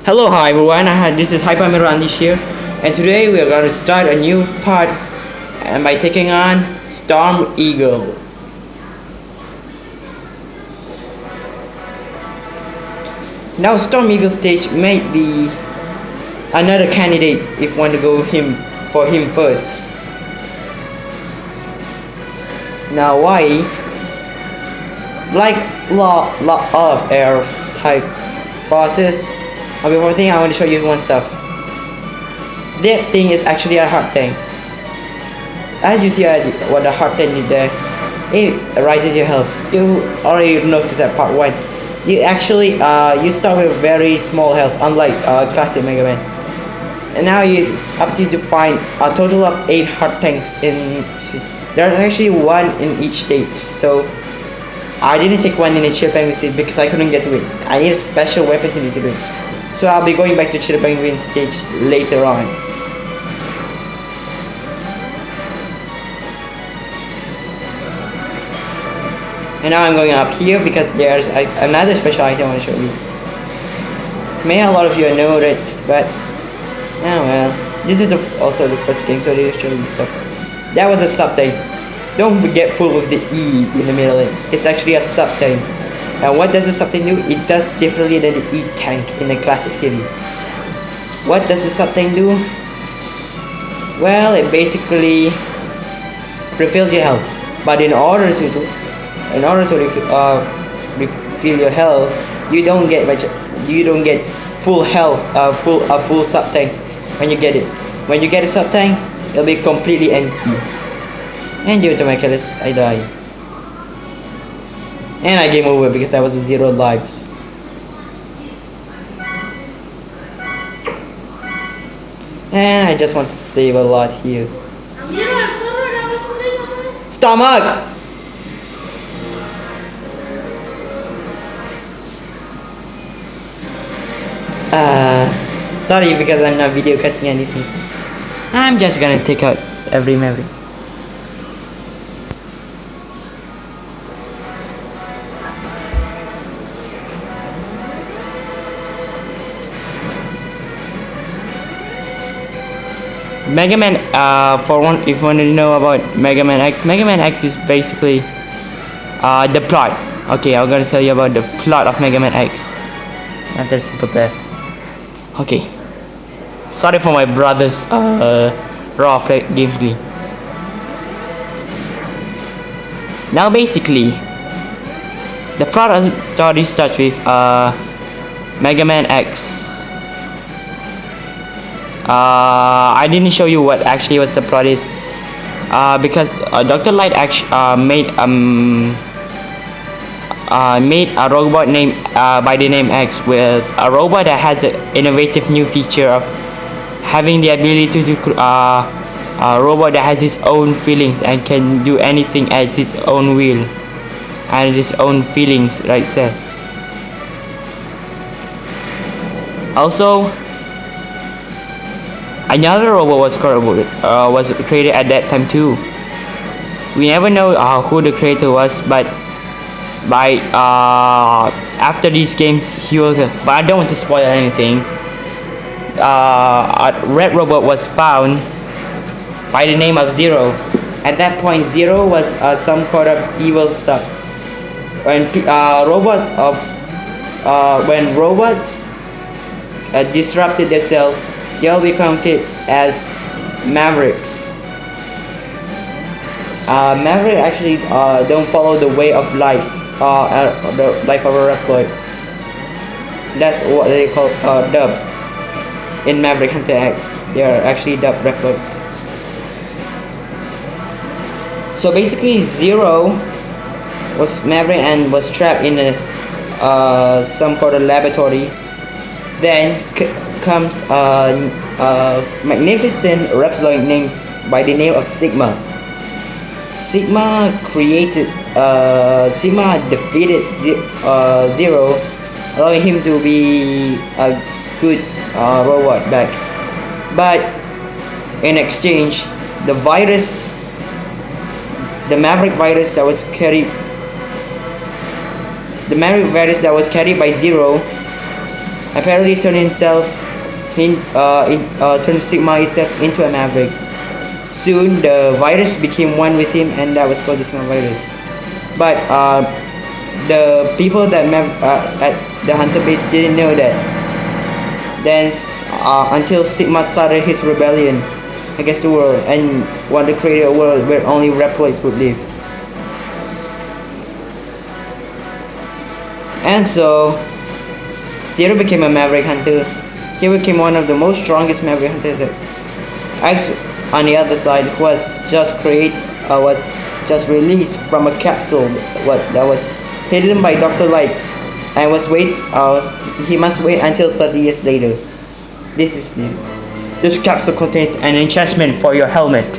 Hello, hi everyone. This is Hyper Mirandish here, and today we are going to start a new part, and by taking on Storm Eagle. Now, Storm Eagle stage may be another candidate if you want to go for him first. Now, why? Like lot of air type bosses. Before thing, I want to show you one stuff. That thing is actually a heart tank. As you see what the heart tank is there, it rises your health. You already noticed that part 1. You actually you start with very small health, unlike classic Mega Man. And now you up to you to find a total of 8 heart tanks in. There's actually 1 in each stage. So I didn't take 1 in the Chill Penguin stage because I couldn't get to it. I need a special weapon to get to it. So I'll be going back to Chill Penguin stage later on. And now I'm going up here because there's another special item I want to show you. May a lot of you know that, but oh well. This is also the first game, so they show you stuff. That was a sub tank. Don't get fooled with the E in the middle. It's actually a sub tank. And what does the sub tank do? It does differently than the E tank in the classic series. What does the sub tank do? Well, it basically refills your health. But in order to refill your health, you don't get full health, full sub tank when you get it. When you get a sub tank, it'll be completely empty. And due to my carelessness, I die. And I game over because I was 0 lives. And I just want to save a lot here. Stomach! Sorry because I'm not video cutting anything. I'm just gonna take out every memory. Mega Man, for one, if you want to know about Mega Man X is basically the plot. Okay, I'm gonna tell you about the plot of Mega Man X after Super Path. Okay, sorry for my brother's raw gameplay. Now basically, the plot of the story starts with Mega Man X. I didn't show you what the plot is because Dr. Light actually made a robot named by the name X, with a robot that has an innovative new feature of having the ability to a robot that has its own feelings and can do anything at its own will and its own feelings, right there. Also, another robot was created at that time too. We never know who the creator was, but by after these games he was but I don't want to spoil anything. A red robot was found by the name of Zero. At that point, Zero was some sort of evil stuff. When robots disrupted themselves, they'll be counted as Mavericks. Maverick actually don't follow the way of life, the life of a Reploid. That's what they call dub. In Maverick Hunter X, they are actually dub Reploids. So basically, Zero was Maverick and was trapped in some sort of laboratory. Then comes a magnificent Reploid named by the name of Sigma. Sigma defeated Zero, allowing him to be a good robot back. But in exchange, the Maverick virus that was carried by Zero apparently turned Sigma itself into a maverick. Soon the virus became one with him, and that was called the Sigma virus. But the people at the hunter base didn't know that. Then until Sigma started his rebellion against the world and wanted to create a world where only reploids would live. And so Zero became a maverick hunter. He became one of the most strongest maverick hunters. X, on the other side, was just released from a capsule that was hidden by Dr. Light, and he must wait until 30 years later. This capsule contains an enchantment for your helmet,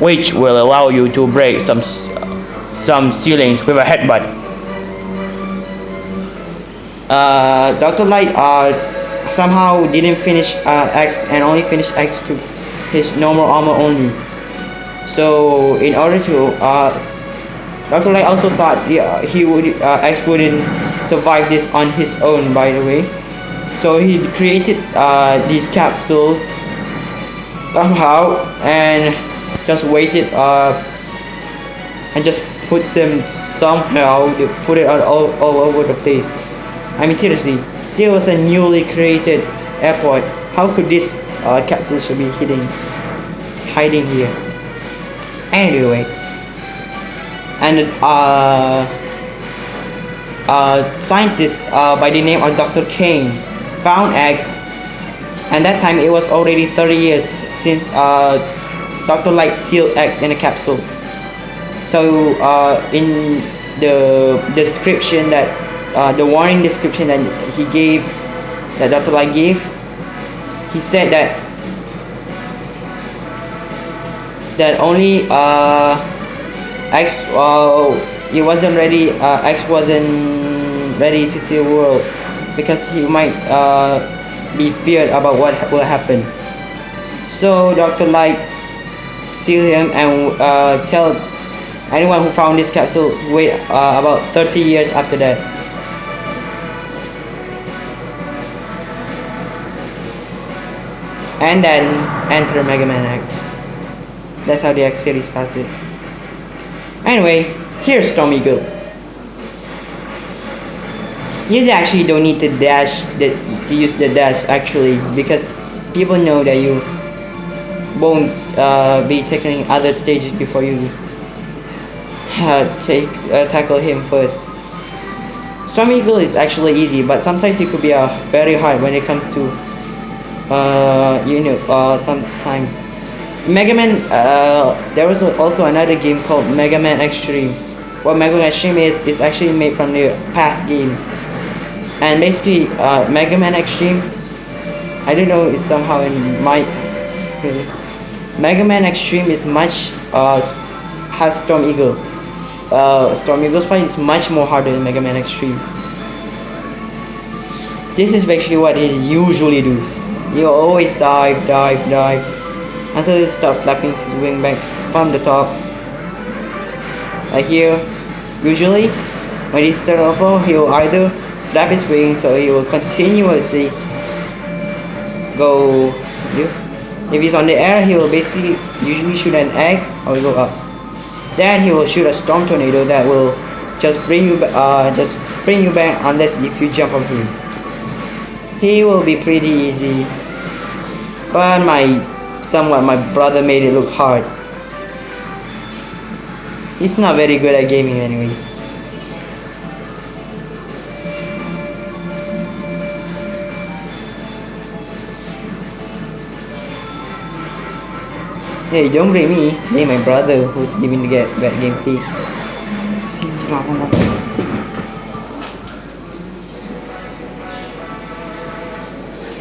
which will allow you to break some ceilings with a headbutt. Dr. Light somehow didn't finish X and only finished X to his normal armor only. So in order to Dr. Light also thought X wouldn't survive this on his own, by the way. So he created these capsules somehow and just waited and just put them somehow, put it all over the place. I mean, seriously, there was a newly created airport. How could this capsule should be hiding here? Anyway, and scientist by the name of Dr. Kane found X, and that time it was already 30 years since Dr. Light sealed X in a capsule. So in the description that the warning description that that Dr. Light gave, he said that only X wasn't ready to see the world because he might be feared about what will happen. So Dr. Light sealed him and tell anyone who found this capsule to wait about 30 years after that. And then enter MegaMan X. That's how the X series started. Anyway, here's Storm Eagle. You actually don't need to use the dash actually, because people know that you won't be tackling other stages before you tackle him first. Storm Eagle is actually easy, but sometimes it could be very hard when it comes to sometimes MegaMan. There was also another game called MegaMan Extreme. What MegaMan Extreme is actually made from the past games, and basically MegaMan Extreme, I don't know, is somehow in my MegaMan Extreme is much has Storm Eagle. Storm Eagle's fight is much more harder than MegaMan Extreme. This is basically what he usually does. You always dive until he stops flapping his wing back from the top. Like here, usually when he starts off, he will either flap his wings, or he will continuously go. If he's on the air, he will basically usually shoot an egg or go up. Then he will shoot a storm tornado that will just bring you back unless if you jump on him. He will be pretty easy, but my brother made it look hard. He's not very good at gaming anyways. Hey, don't blame me. Blame my brother who's giving the bad gameplay.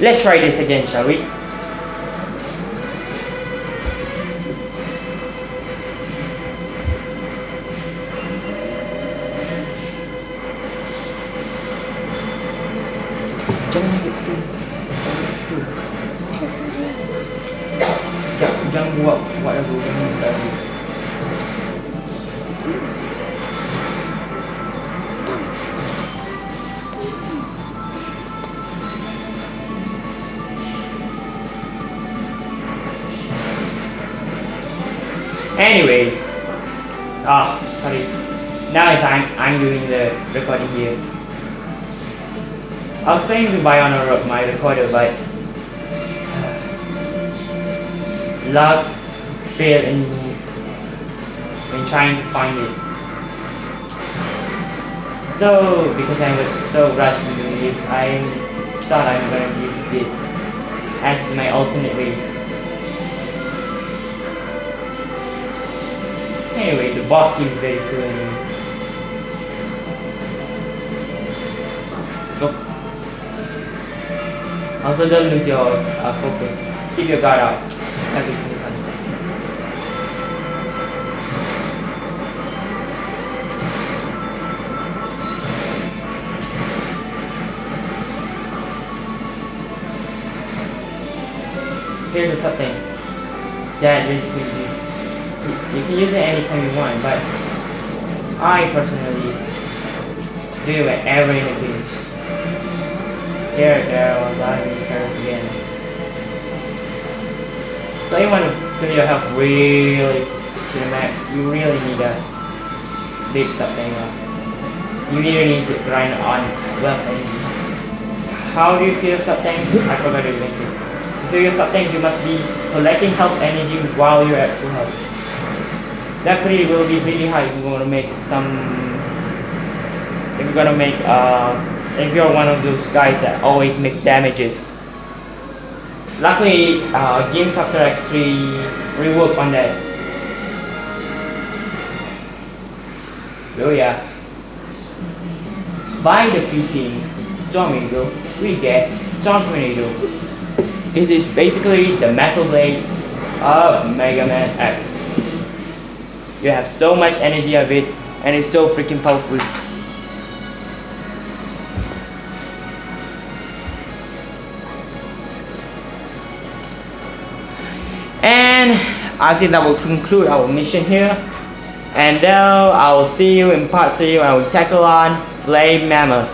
Let's try this again, shall we? Jangan make it skill. Jangan buat whatever kamu tadi. Anyways, sorry. Now is I'm doing the recording here. I was planning to buy on my recorder, but luck failed in trying to find it. So because I was so rushed to doing this, I thought I'm gonna use this as my alternate way. Anyway, the boss seems very cool anyway. Go. Also, don't lose your focus. Keep your guard up every single time. Here's something that basically you can use it anytime you want, but I personally do it whenever in a village. Here, there, or diving curves again. So you want to put your health really to the max. You really need a big something. You really need to grind on wealth energy. How do you feel something? I forgot to mention. To feel something, you must be collecting health energy while you're at full health. That pretty will be really high if you're gonna make some. If you're gonna make if you're one of those guys that always make damages. Luckily, Games After X3 reworked on that. Oh yeah. By defeating Storm Tornado, we get Storm Tornado. This is basically the metal blade of MegaMan X. You have so much energy of it, and it's so freaking powerful. And I think that will conclude our mission here. And now I will see you in part 3 when we tackle on Flame Mammoth.